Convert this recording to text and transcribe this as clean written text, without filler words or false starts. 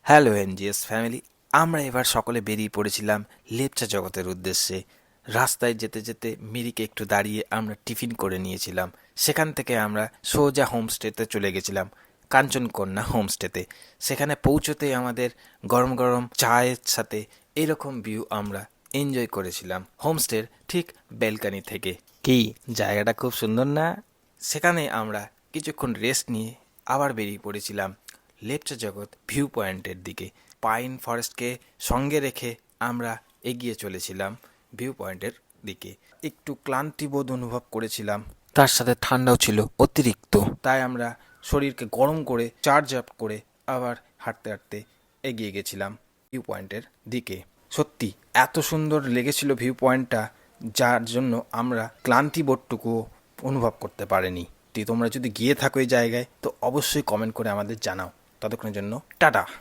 Hello NGS family, আমরা এবার সকলে বেরিয়ে পড়েছিলাম লেপচা জগতের উদ্দেশ্যে। রাস্তায় যেতে যেতে মিরিকে একটু দাঁড়িয়ে আমরা টিফিন করে নিয়েছিলাম। সেখান থেকে আমরা সোজা হোমস্টেতে চলে গেছিলাম, কাঞ্চনকন্যা হোমস্টেতে। সেখানে পৌঁছতেই আমাদের গরম গরম চায়ের সাথে এরকম ভিউ আমরা এনজয় করেছিলাম হোমস্টের ঠিক ব্যালকানি থেকে। কি জায়গাটা খুব সুন্দর না? সেখানে আমরা কিছুক্ষণ রেস্ট নিয়ে আবার বেরিয়ে পড়েছিলাম লেপচা জগৎ ভিউ পয়েন্টের দিকে। পাইন ফরেস্টকে সঙ্গে রেখে আমরা এগিয়ে চলেছিলাম ভিউ পয়েন্টের দিকে। একটু ক্লান্তিবোধ অনুভব করেছিলাম, তার সাথে ঠান্ডাও ছিল অতিরিক্ত। তাই আমরা শরীরকে গরম করে চার্জ আপ করে আবার হাঁটতে হাঁটতে এগিয়ে গেছিলাম ভিউ পয়েন্টের দিকে। সত্যি এত সুন্দর লেগেছিল ভিউ পয়েন্টটা, যার জন্য আমরা ক্লান্তিবোধটুকুও অনুভব করতে পারিনি। তোমরা যদি গিয়ে থাকো এই জায়গায় তো অবশ্যই কমেন্ট করে আমাদের জানাও। ততক্ষণের জন্য টাটা।